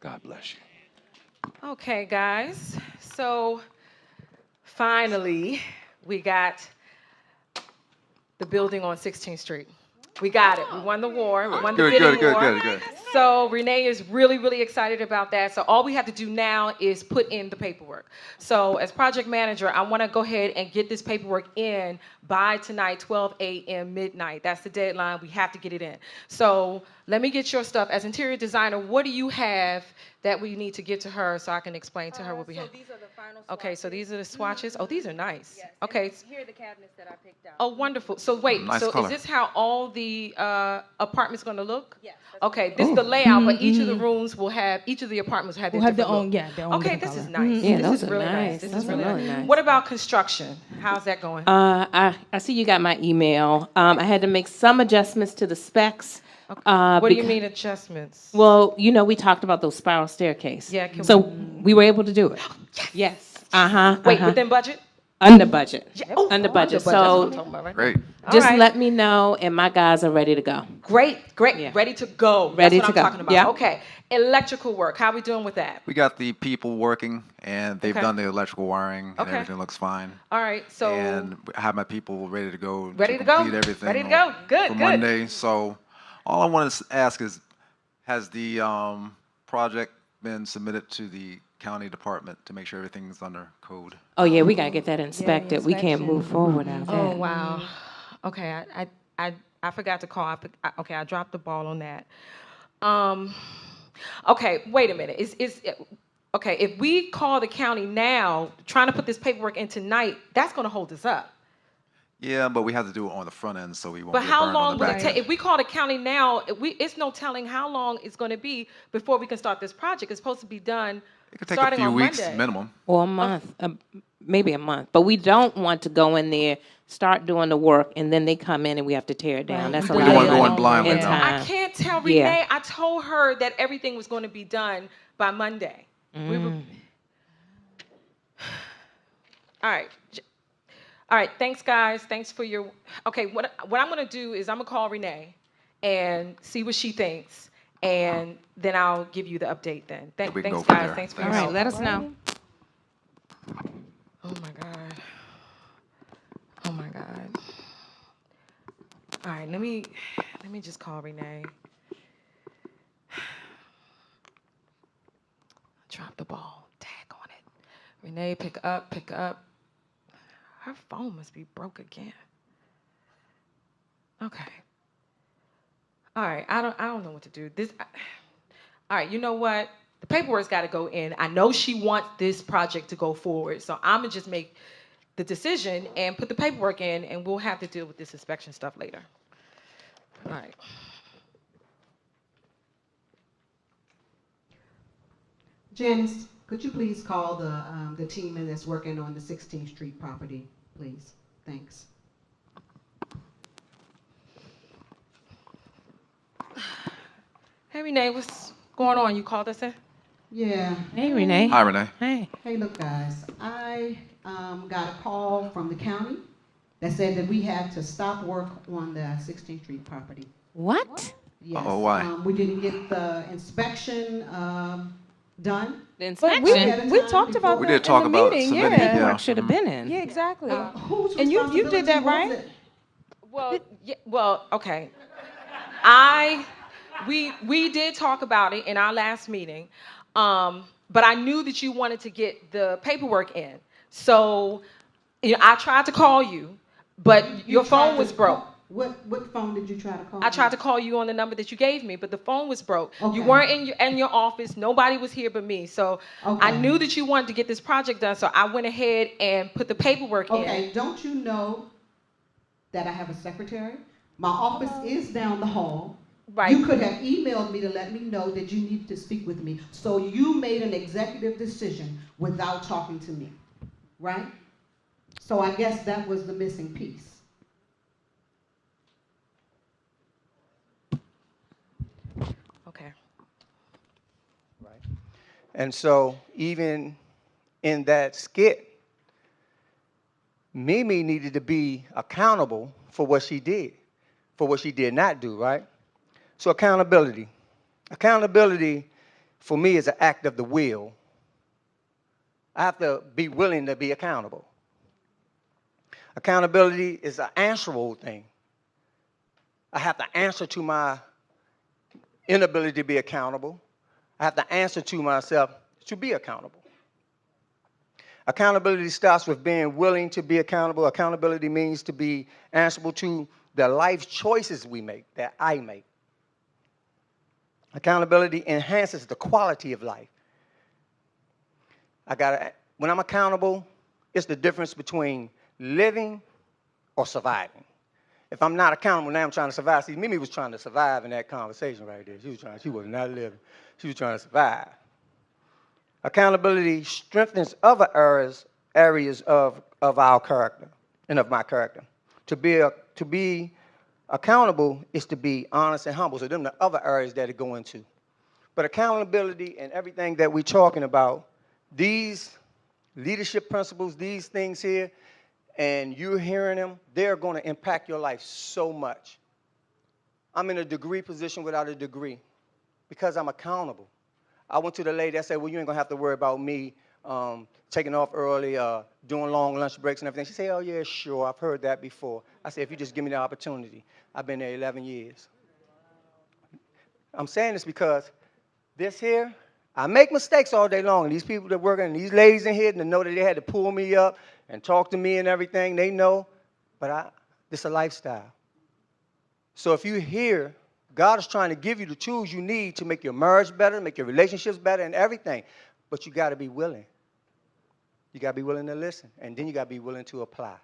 God bless you. Okay, guys. So finally, we got the building on 16th Street. We got it. We won the war. We won the Good, bidding good, good, war. good, good. So Renee is really, really excited about that. So all we have to do now is put in the paperwork. So as project manager, I want to go ahead and get this paperwork in by tonight, 12 a.m. midnight. That's the deadline. We have to get it in. So let me get your stuff. As interior designer, what do you have that we need to get to her so I can explain to her what we have? So these are the final swatches. Okay, so these are the swatches. Oh, these are nice. Yes. Okay. Here are the cabinets that I picked out. Oh, wonderful. So wait, Nice so is color. this how all the apartments going to look? Yes. Okay, this is the layout, but each of the rooms will have, each of the apartments will have their Will have their different own, look. yeah, their own Okay, different this is color. nice. Yeah, This those is are really nice. This Those is are really really nice. nice. What about construction? How's that going? I see you got my email. I had to make some adjustments to the specs. What do you mean adjustments? Well, you know, we talked about those spiral staircase. Yeah, So we were able to do it. Yes. Wait, within budget? Under budget. Yeah. Oh, Under budget. That's what I'm So talking about, right? Great. All just right. let me know, and my guys are ready to go. Great, great. Yeah. Ready to go. Ready That's what to I'm go. talking about. Yeah. Okay. Electrical work. How are we doing with that? We got the people working, and they've Okay. done the electrical wiring, and Okay. everything looks fine. All right. So And I have my people ready to go. Ready to go? Complete everything. Ready to go. Good, For good. Monday. So, all I want to ask is, has the project been submitted to the county department to make sure everything's under code? Oh, yeah, we got to get that inspected. We can't inspection. move forward without that. Oh wow. Okay, I forgot to call. Okay, I dropped the ball on that. Okay, wait a minute. Okay? If we call the county now, trying to put this paperwork in tonight, that's going to hold us up. Yeah, but we have to do it on the front end so we won't But get how burned long on the will it back take? end. If we call the county now, it's no telling how long it's going to be before we can start this project. It's supposed to be done It could take a starting few on weeks Monday. minimum. Or a month, maybe a month. But we don't want to go in there, start doing the work, and then they come in and we have to tear it down. Right. That's a We lot don't of want to go in money blindly, and no. time. I can't tell Yeah. Renee. I told her that everything was going to be done by Monday. We were. All right. All right. Thanks, guys. Thanks for your. Okay. What I'm going to do is I'm going to call Renee and see what she thinks, and then I'll give you the update. Then. We can Thanks, go from guys. there. Thanks for All your right, help. let us know. Oh my God. Oh my God. All right, let me just call Renee. Drop the ball. Tag on it. Renee, pick up, pick up. Her phone must be broke again. Okay. All right, I don't know what to do. All right, you know what? The paperwork's got to go in. I know she wants this project to go forward, so I'm gonna just make the decision and put the paperwork in, and we'll have to deal with this inspection stuff later. All right. Janice, could you please call the team that's working on the 16th Street property, please? Thanks. Hey, Renee, what's going on? You called us in? Yeah. Hey, Renee. Hi, Renee. Hey. Hey, look, guys. I got a call from the county that said that we had to stop work on the 16th Street property. What? Yes. Uh-oh, why? We didn't get the inspection done. The But inspection. we talked about We that did talk in the about meeting, submitting it, yeah. yeah. Work should have been in. Yeah, exactly. Whose And you did responsibility that, was right? it? Well, okay. We did talk about it in our last meeting, but I knew that you wanted to get the paperwork in. So, I tried to call you, but your tried phone to was broke. call- What phone did you try to call? I tried to call you on the number that you gave me, but the phone was broke. Okay. You weren't in your office. Nobody was here but me. So I Okay. knew that you wanted to get this project done. So I went ahead and put the paperwork in. Okay, don't you know that I have a secretary? My office is down the hall. Right. You could have emailed me to let me know that you need to speak with me. So you made an executive decision without talking to me, right? So I guess that was the missing piece. Okay. And so even in that skit, Mimi needed to be accountable for what she did, for what she did not do, right? So accountability. Accountability for me, is an act of the will. I have to be willing to be accountable. Accountability is an answerable thing. I have to answer to my inability to be accountable. I have to answer to myself to be accountable. Accountability starts with being willing to be accountable. Accountability means to be answerable to the life choices we make, that I make. Accountability enhances the quality of life. When I'm accountable, it's the difference between living or surviving. If I'm not accountable, now I'm trying to survive. See, Mimi was trying to survive in that conversation right there. She was not living. She was trying to survive. Accountability strengthens other areas of our character and of my character. To be accountable is to be honest and humble. So them are the other areas that it go into. But accountability and everything that we're talking about, these leadership principles, these things here, and you're hearing them, they're going to impact your life so much. I'm in a degree position without a degree because I'm accountable. I went to the lady that said, well, you ain't going to have to worry about me taking off early, doing long lunch breaks and everything. She said, oh, yeah, sure, I've heard that before. I said, if you just give me the opportunity. I've been there 11 years. I'm saying this because this here, I make mistakes all day long. And these people that work in, these ladies in here, and they know that they had to pull me up and talk to me and everything, they know. But this is a lifestyle. So if you hear, God is trying to give you the tools you need to make your marriage better, make your relationships better and everything. But you got to be willing. You got to be willing to listen. And then you got to be willing to apply.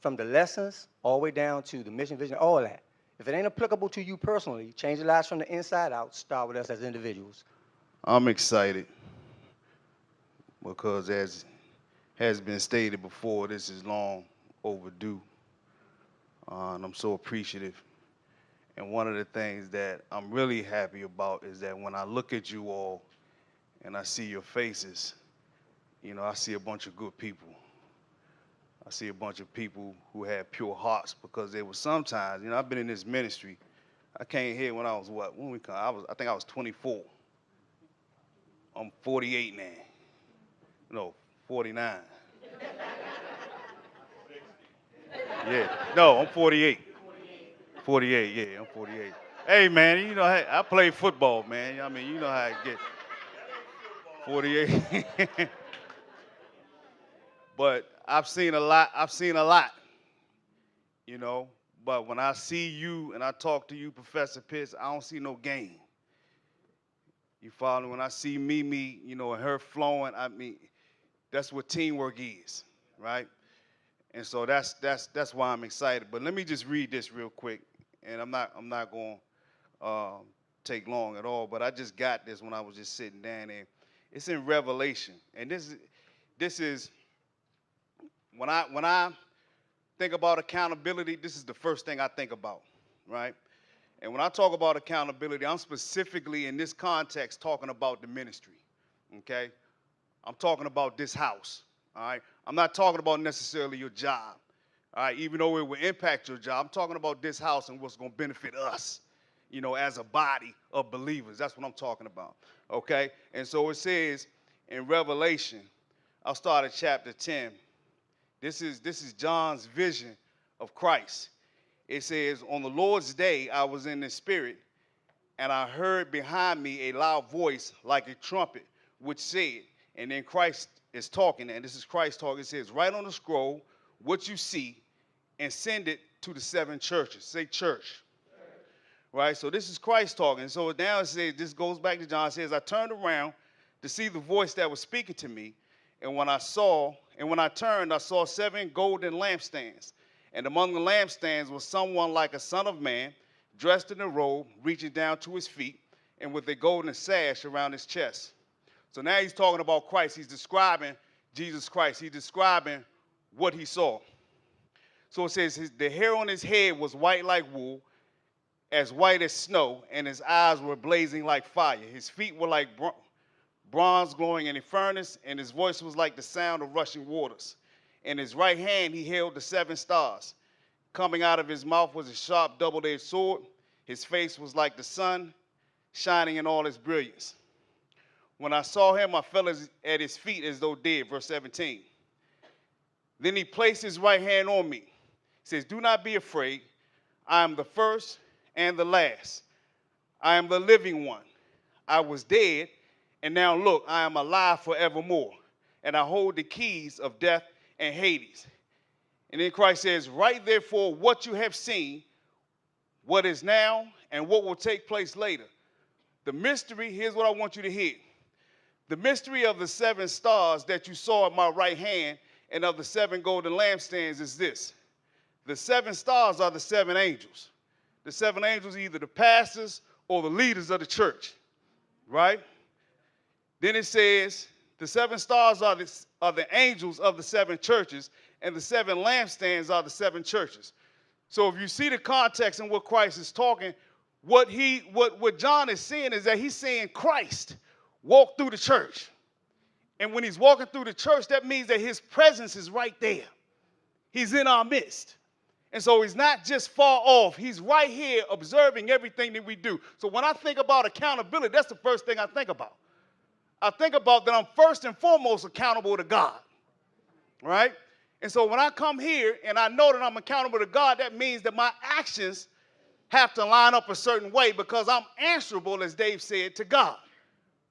From the lessons all the way down to the mission, vision, all that. If it ain't applicable to you personally, change your lives from the inside out. Start with us as individuals. I'm excited because, as has been stated before, this is long overdue. And I'm so appreciative. And one of the things that I'm really happy about is that when I look at you all and I see your faces, you know, I see a bunch of good people. I see a bunch of people who have pure hearts, because there was sometimes, you know, I've been in this ministry. I came here when I was what? When we come, I think I was 24. I'm 48 now. No, 49. Yeah. No, I'm 48. 48, yeah, I'm 48. Hey, man, you know, I play football, man. I mean, you know how I get. 48. But I've seen a lot. You know. But when I see you and I talk to you, Professor Pitts, I don't see no game. You follow me? When I see Mimi, you know, and her flowing, I mean, that's what teamwork is, right? And so that's why I'm excited. But let me just read this real quick, and I'm not going to take long at all. But I just got this when I was just sitting down there. It's in Revelation, and this is when I think about accountability. This is the first thing I think about, right? And when I talk about accountability, I'm specifically in this context talking about the ministry, okay? I'm talking about this house, all right? I'm not talking about necessarily your job, all right? Even though it will impact your job, I'm talking about this house and what's going to benefit us, you know, as a body of believers. That's what I'm talking about, okay? And so it says in Revelation, I'll start at chapter 10. This is John's vision of Christ. It says, on the Lord's day, I was in the spirit, and I heard behind me a loud voice like a trumpet, which said, and then Christ is talking, and this is Christ talking. It says, write on the scroll what you see and send it to the 7 churches. Say church. Right? So this is Christ talking. So now it says, this goes back to John. It says, I turned around to see the voice that was speaking to me, and when I turned, I saw 7 golden lampstands. And among the lampstands was someone like a son of man, dressed in a robe, reaching down to his feet, and with a golden sash around his chest. So now he's talking about Christ. He's describing Jesus Christ. He's describing what he saw. So it says the hair on his head was white like wool, as white as snow, and his eyes were blazing like fire. His feet were like bronze glowing in a furnace, and his voice was like the sound of rushing waters. In his right hand he held the 7 stars. Coming out of his mouth was a sharp double-edged sword. His face was like the sun, shining in all its brilliance. When I saw him, I fell at his feet as though dead. Verse 17. Then he placed his right hand on me. He says, do not be afraid. I am the first and the last. I am the living one. I was dead, and now look, I am alive forevermore. And I hold the keys of death and Hades. And then Christ says, write therefore what you have seen, what is now, and what will take place later. The mystery, here's what I want you to hear. The mystery of the 7 stars that you saw at my right hand and of the 7 golden lampstands is this. The 7 stars are the 7 angels. The 7 angels are either the pastors or the leaders of the church, right? Then it says the 7 stars are the angels of the 7 churches, and the 7 lampstands are the 7 churches. So if you see the context in what Christ is talking, what John is seeing is that he's seeing Christ walk through the church. And when he's walking through the church, that means that his presence is right there. He's in our midst. And so he's not just far off. He's right here observing everything that we do. So when I think about accountability, that's the first thing I think about. I think about that I'm first and foremost accountable to God, right? And so when I come here and I know that I'm accountable to God, that means that my actions have to line up a certain way because I'm answerable, as Dave said, to God,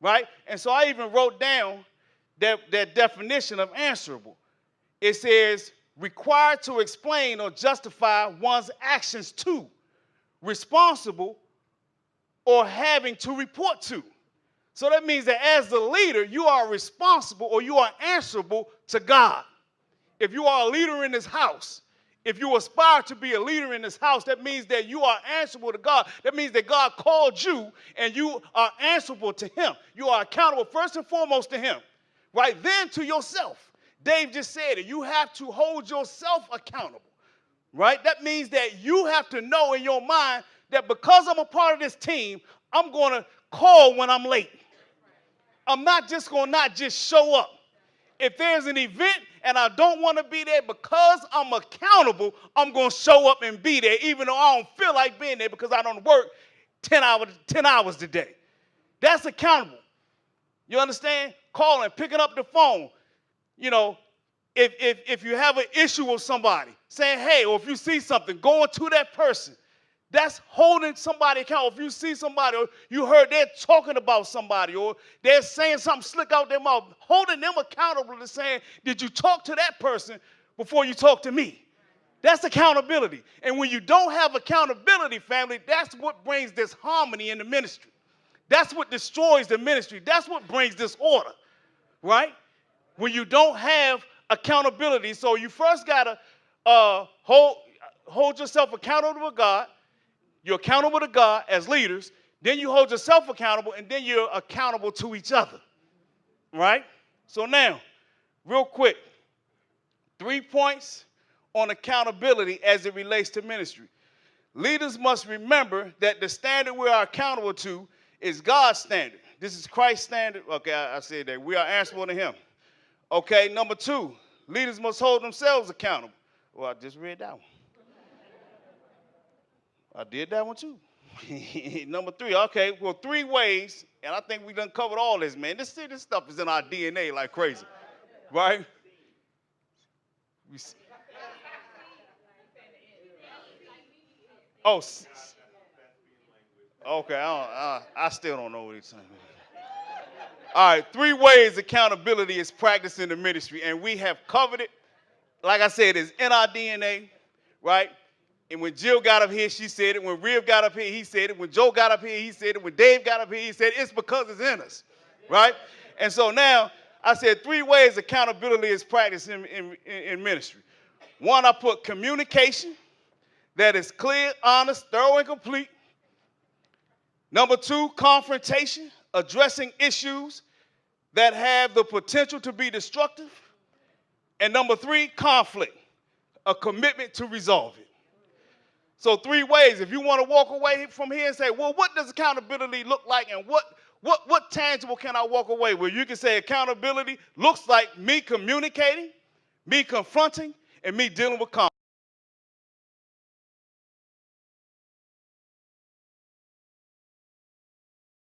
right? And so I even wrote down that definition of answerable. It says, required to explain or justify one's actions to, responsible, or having to report to. So that means that as the leader, you are responsible or you are answerable to God. If you are a leader in this house, if you aspire to be a leader in this house, that means that you are answerable to God. That means that God called you and you are answerable to him. You are accountable first and foremost to him, right? Then to yourself. Dave just said it. You have to hold yourself accountable, right? That means that you have to know in your mind that because I'm a part of this team, I'm going to call when I'm late. I'm not just going to not just show up. If there's an event and I don't want to be there, because I'm accountable, I'm going to show up and be there, even though I don't feel like being there because I don't work 10 hours today. That's accountable. You understand? Calling, picking up the phone. You know, if you have an issue with somebody, saying, hey, or if you see something, going to that person, that's holding somebody accountable. If you see somebody, or you heard they're talking about somebody, or they're saying something slick out their mouth, holding them accountable to saying, did you talk to that person before you talk to me? That's accountability. And when you don't have accountability, family, that's what brings this harmony in the ministry. That's what destroys the ministry. That's what brings disorder, right? When you don't have accountability. So you first got to hold yourself accountable to God. You're accountable to God as leaders. Then you hold yourself accountable, and then you're accountable to each other, right? So now, real quick, 3 points on accountability as it relates to ministry. Leaders must remember that the standard we are accountable to is God's standard. This is Christ's standard. Okay, I said that. We are answerable to him. Okay, number 2, leaders must hold themselves accountable. Well, I just read that one. I did that one too. Number 3, okay, well, 3 ways, and I think we done covered all this, man. This stuff is in our DNA like crazy, right? Oh, okay, I still don't know what he's saying. All right, 3 ways accountability is practiced in the ministry, and we have covered it. Like I said, it's in our DNA, right? And when Jill got up here, she said it. When Riv got up here, he said it. When Joe got up here, he said it. When Dave got up here, he said it. It's because it's in us, right? And so now I said 3 ways accountability is practiced in ministry. 1, I put communication that is clear, honest, thorough, and complete. Number 2, confrontation, addressing issues that have the potential to be destructive. And number 3, conflict, a commitment to resolve it. So 3 ways. If you want to walk away from here and say, well, what does accountability look like, and what tangible can I walk away with? You can say accountability looks like me communicating, me confronting, and me dealing with conflict.